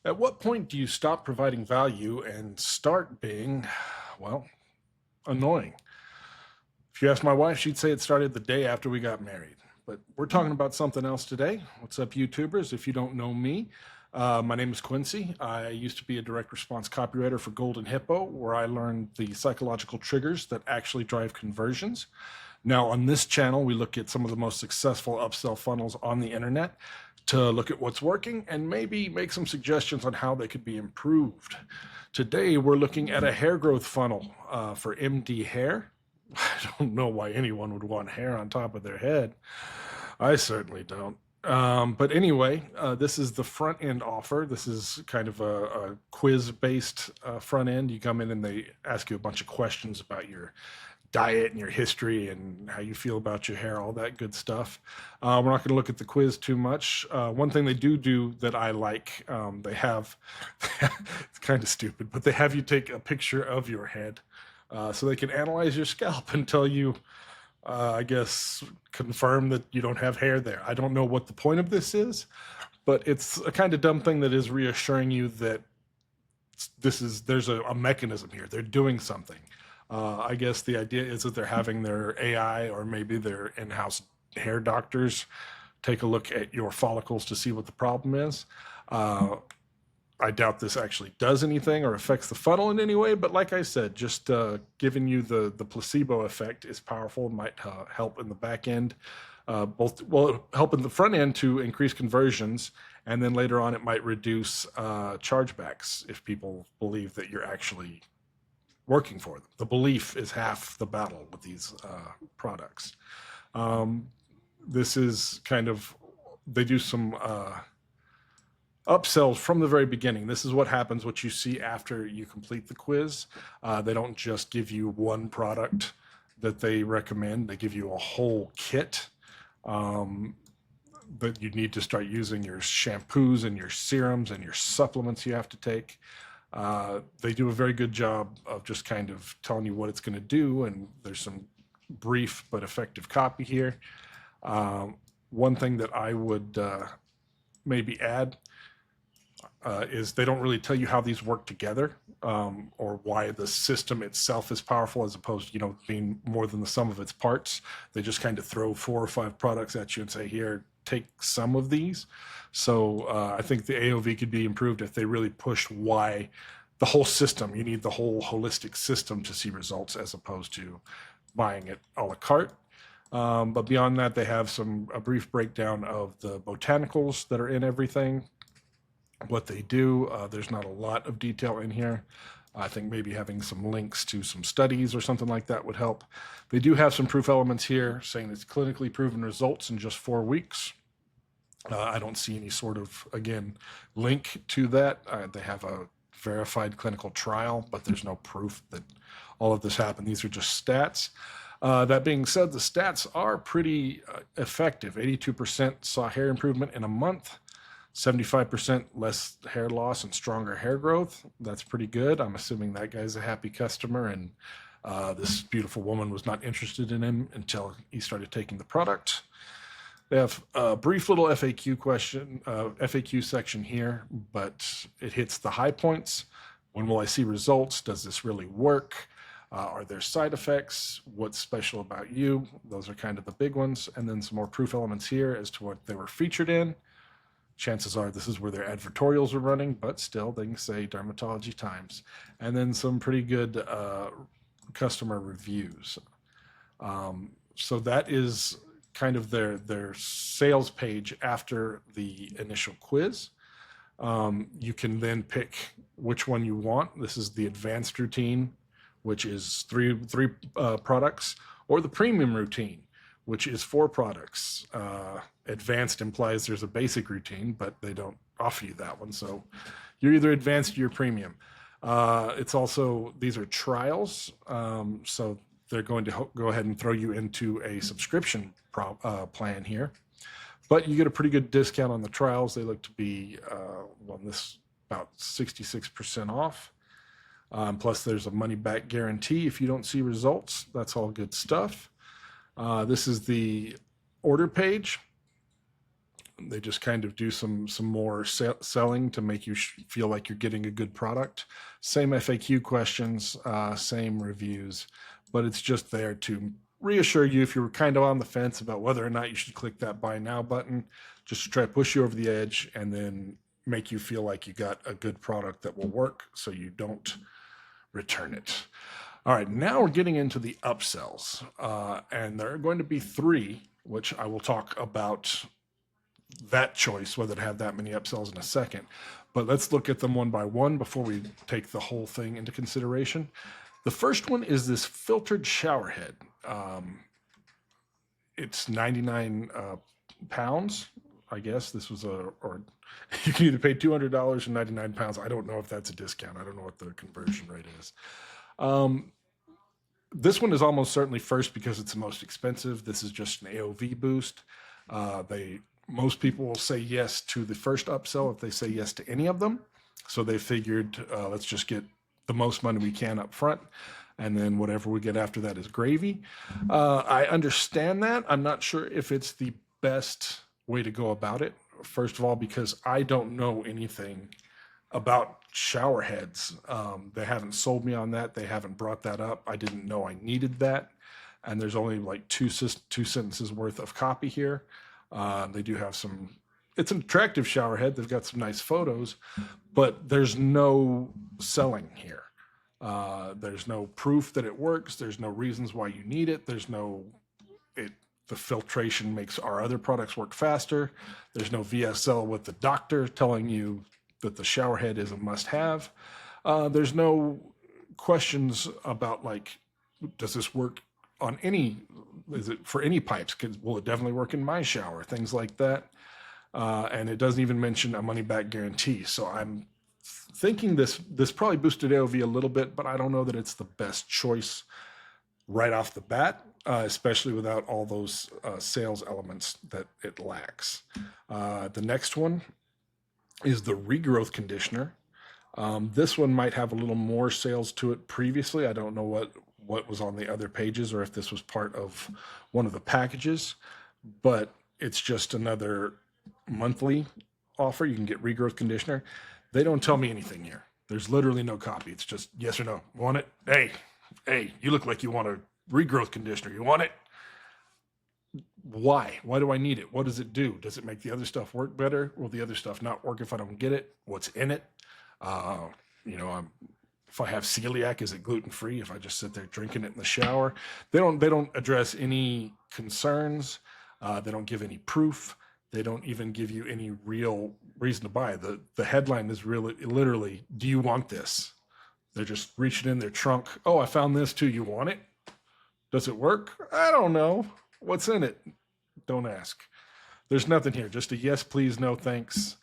At what point do you stop providing value and start being, well, annoying? If you ask my wife, she'd say it started the day after we got married. But we're talking about something else today. What's up, YouTubers? If you don't know me, my name is Quincy. I used to be a direct response copywriter for Golden Hippo, where I learned the psychological triggers that actually drive conversions. Now, on this channel, we look at some of the most successful upsell funnels on the internet to look at what's working and maybe make some suggestions on how they could be improved. Today, we're looking at a hair growth funnel for MD hair. I don't know why anyone would want hair on top of their head. I certainly don't. But anyway, this is the front end offer. This is kind of a quiz based front end. You come in and they ask you a bunch of questions about your diet and your history and how you feel about your hair, all that good stuff. We're not going to look at the quiz too much. One thing they do that I like, they have, it's kind of stupid, but they have you take a picture of your head so they can analyze your scalp and tell you, I guess, confirm that you don't have hair there. I don't know what the point of this is, but it's a kind of dumb thing that is reassuring you that there's a mechanism here. They're doing something. I guess the idea is that they're having their AI or maybe their in-house hair doctors take a look at your follicles to see what the problem is. I doubt this actually does anything or affects the funnel in any way, but like I said, just giving you the placebo effect is powerful, might help in the back end. Help in the front end to increase conversions, and then later on it might reduce chargebacks if people believe that you're actually working for them. The belief is half the battle with these products. This is kind of, they do some upsells from the very beginning. This is what happens, what you see after you complete the quiz. They don't just give you one product that they recommend. They give you a whole kit that you need to start using, your shampoos and your serums and your supplements you have to take. They do a very good job of just kind of telling you what it's going to do, and there's some brief but effective copy here. One thing that I would maybe add is they don't really tell you how these work together or why the system itself is powerful as opposed to, being more than the sum of its parts. They just kind of throw 4 or 5 products at you and say, here, take some of these. So I think the AOV could be improved if they really pushed why the whole system, you need the whole holistic system to see results as opposed to buying it a la carte. But beyond that, they have a brief breakdown of the botanicals that are in everything, what they do. There's not a lot of detail in here. I think maybe having some links to some studies or something like that would help. They do have some proof elements here saying it's clinically proven results in just 4 weeks. I don't see any sort of, again, link to that. They have a verified clinical trial, but there's no proof that all of this happened. These are just stats. That being said, the stats are pretty effective. 82% saw hair improvement in a month. 75% less hair loss and stronger hair growth. That's pretty good. I'm assuming that guy's a happy customer, and this beautiful woman was not interested in him until he started taking the product. They have a brief little FAQ section here, but it hits the high points. When will I see results? Does this really work? Are there side effects? What's special about you? Those are kind of the big ones. And then some more proof elements here as to what they were featured in. Chances are this is where their advertorials are running, but still they can say Dermatology Times. And then some pretty good customer reviews. So that is kind of their sales page after the initial quiz. You can then pick which one you want. This is the advanced routine, which is three products, or the premium routine, which is 4 products. Advanced implies there's a basic routine, but they don't offer you that one. So you're either advanced or you're premium. It's also, these are trials. So they're going to go ahead and throw you into a subscription plan here. But you get a pretty good discount on the trials. They look to be, this about 66% off. Plus there's a money back guarantee if you don't see results. That's all good stuff. This is the order page. They just kind of do some more selling to make you feel like you're getting a good product. Same FAQ questions, same reviews, but it's just there to reassure you if you're kind of on the fence about whether or not you should click that buy now button, just to try to push you over the edge and then make you feel like you got a good product that will work so you don't return it. All right, now we're getting into the upsells, and there are going to be 3, which I will talk about that choice, whether to have that many upsells in a second. But let's look at them one by one before we take the whole thing into consideration. The first one is this filtered showerhead. It's 99 pounds, I guess. This was or you can either pay $200 or 99 pounds. I don't know if that's a discount. I don't know what the conversion rate is. This one is almost certainly first because it's the most expensive. This is just an AOV boost. Most people will say yes to the first upsell if they say yes to any of them. So they figured, let's just get the most money we can up front, and then whatever we get after that is gravy. I understand that. I'm not sure if it's the best way to go about it. First of all, because I don't know anything about shower heads. They haven't sold me on that. They haven't brought that up. I didn't know I needed that. And there's only like two sentences worth of copy here. They do have it's an attractive shower head. They've got some nice photos, but there's no selling here. There's no proof that it works. There's no reasons why you need it. The filtration makes our other products work faster. There's no VSL with the doctor telling you that the shower head is a must-have. There's no questions about does this work on is it for any pipes? Will it definitely work in my shower? Things like that. And it doesn't even mention a money-back guarantee. So I'm thinking this probably boosted AOV a little bit, but I don't know that it's the best choice right off the bat, especially without all those sales elements that it lacks. The next one is the regrowth conditioner. This one might have a little more sales to it previously. I don't know what was on the other pages or if this was part of one of the packages, but it's just another monthly offer. You can get regrowth conditioner. They don't tell me anything here. There's literally no copy. It's just yes or no. Want it? Hey, you look like you want a regrowth conditioner. You want it? Why? Why do I need it? What does it do? Does it make the other stuff work better? Will the other stuff not work if I don't get it? What's in it? If I have celiac, is it gluten-free? If I just sit there drinking it in the shower? They don't address any concerns. They don't give any proof. They don't even give you any real reason to buy. The headline is literally, do you want this? They're just reaching in their trunk. Oh, I found this too. You want it? Does it work? I don't know. What's in it? Don't ask. There's nothing here. Just a yes, please, no, thanks.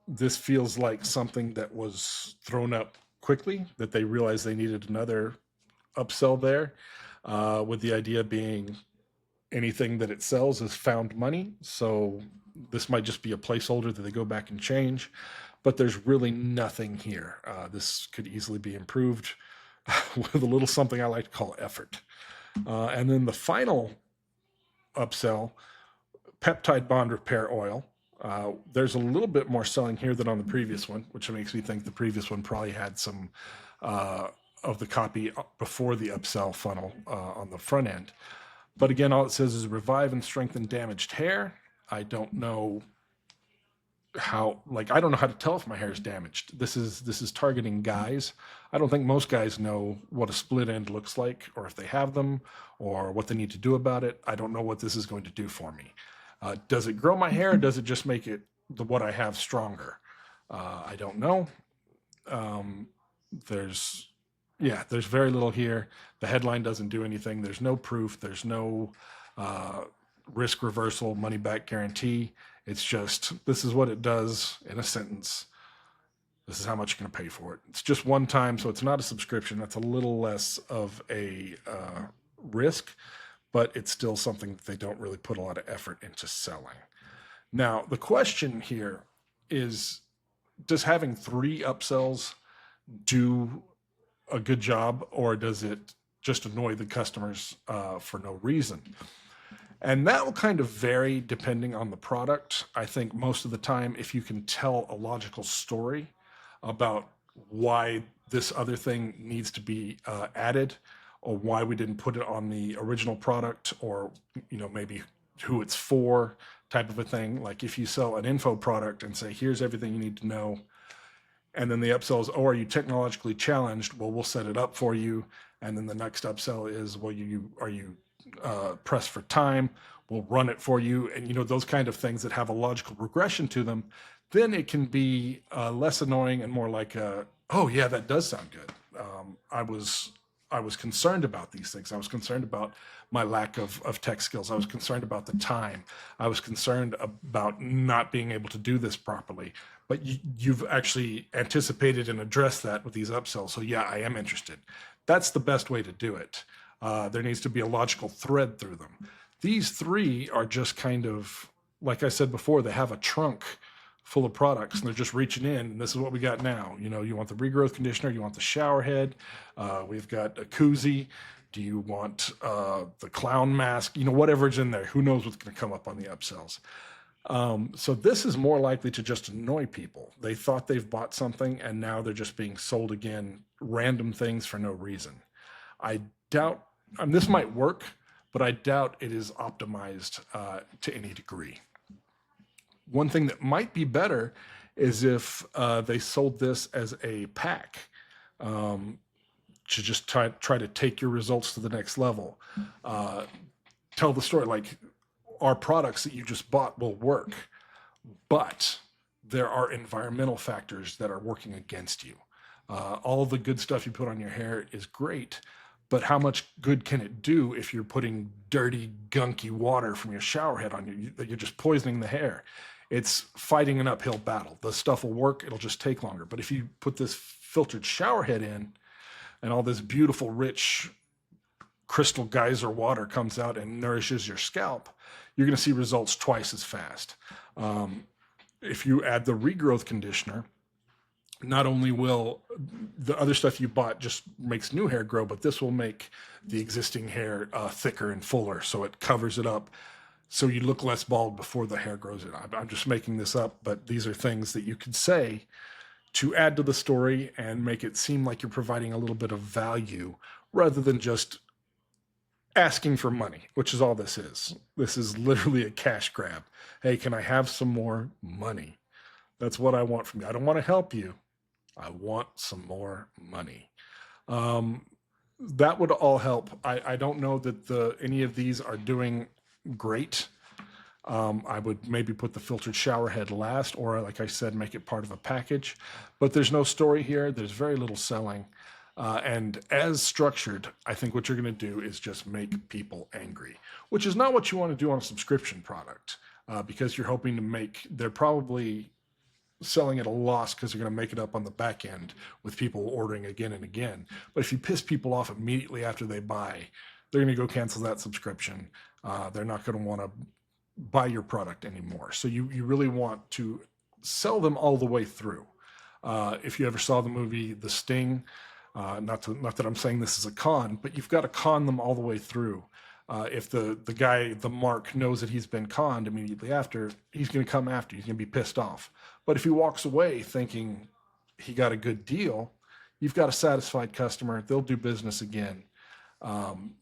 This feels like something that was thrown up quickly, that they realized they needed another upsell there, with the idea being anything that it sells is found money. So this might just be a placeholder that they go back and change, but there's really nothing here. This could easily be improved with a little something I like to call effort. And then the final upsell, peptide bond repair oil. There's a little bit more selling here than on the previous one, which makes me think the previous one probably had some of the copy before the upsell funnel on the front end. But again, all it says is revive and strengthen damaged hair. I don't know how to tell if my hair is damaged. This is targeting guys. I don't think most guys know what a split end looks like, or if they have them, or what they need to do about it. I don't know what this is going to do for me. Does it grow my hair, or does it just make what I have stronger? I don't know. There's very little here. The headline doesn't do anything. There's no proof. There's no risk reversal, money back guarantee. It's just, this is what it does in a sentence. This is how much you're going to pay for it. It's just one time, so it's not a subscription. That's a little less of a risk, but it's still something that they don't really put a lot of effort into selling. Now, the question here is, does having 3 upsells do a good job, or does it just annoy the customers for no reason? And that will kind of vary depending on the product. I think most of the time, if you can tell a logical story about why this other thing needs to be added, or why we didn't put it on the original product, or maybe who it's for, type of a thing. Like if you sell an info product and say, here's everything you need to know, and then the upsell is, oh, are you technologically challenged? Well, we'll set it up for you. And then the next upsell is, well, are you pressed for time? We'll run it for you. And those kind of things that have a logical regression to them, then it can be less annoying and more like, oh yeah, that does sound good. I was concerned about these things. I was concerned about my lack of tech skills. I was concerned about the time. I was concerned about not being able to do this properly. But you've actually anticipated and addressed that with these upsells. So yeah, I am interested. That's the best way to do it. There needs to be a logical thread through them. These three are just kind of, like I said before, they have a trunk full of products and they're just reaching in, and this is what we got now. You want the regrowth conditioner, you want the shower head, we've got a koozie, do you want the clown mask, whatever's in there, who knows what's going to come up on the upsells. So this is more likely to just annoy people. They thought they've bought something and now they're just being sold again random things for no reason. I doubt, this might work, but I doubt it is optimized to any degree. One thing that might be better is if they sold this as a pack to just try to take your results to the next level. Tell the story like, our products that you just bought will work, but there are environmental factors that are working against you. All the good stuff you put on your hair is great, but how much good can it do if you're putting dirty, gunky water from your shower head on you, that you're just poisoning the hair? It's fighting an uphill battle. The stuff will work, it'll just take longer. But if you put this filtered shower head in and all this beautiful, rich crystal geyser water comes out and nourishes your scalp, you're going to see results twice as fast. If you add the regrowth conditioner, not only will the other stuff you bought just makes new hair grow, but this will make the existing hair thicker and fuller, so it covers it up, so you look less bald before the hair grows in. I'm just making this up, but these are things that you could say to add to the story and make it seem like you're providing a little bit of value rather than just asking for money, which is all this is. This is literally a cash grab. Hey, can I have some more money? That's what I want from you. I don't want to help you. I want some more money. That would all help. I don't know that any of these are doing great. I would maybe put the filtered shower head last, or like I said, make it part of a package. But there's no story here. There's very little selling. And as structured, I think what you're going to do is just make people angry, which is not what you want to do on a subscription product, because you're hoping to they're probably selling at a loss because they're going to make it up on the back end with people ordering again and again. But if you piss people off immediately after they buy, they're going to go cancel that subscription. They're not going to want to buy your product anymore. So you really want to sell them all the way through. If you ever saw the movie The Sting, not that I'm saying this is a con, but you've got to con them all the way through. If the guy, the mark, knows that he's been conned immediately after, he's going to come after you. He's going to be pissed off. But if he walks away thinking he got a good deal, you've got a satisfied customer. They'll do business again.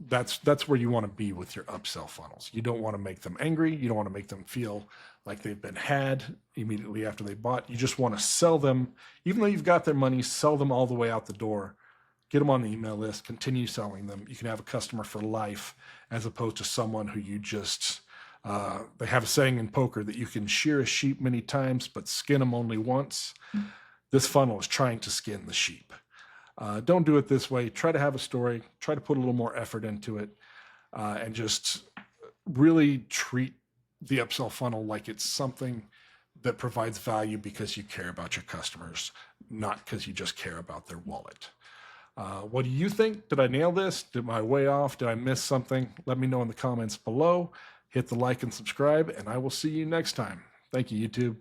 That's where you want to be with your upsell funnels. You don't want to make them angry. You don't want to make them feel like they've been had immediately after they bought. You just want to sell them, even though you've got their money, sell them all the way out the door. Get them on the email list, continue selling them. You can have a customer for life as opposed to someone who you just, they have a saying in poker that you can shear a sheep many times, but skin them only once. This funnel is trying to skin the sheep. Don't do it this way. Try to have a story, try to put a little more effort into it, and just really treat the upsell funnel like it's something that provides value because you care about your customers, not because you just care about their wallet. What do you think? Did I nail this? Did I way off? Did I miss something? Let me know in the comments below. Hit the like and subscribe, and I will see you next time. Thank you, YouTube.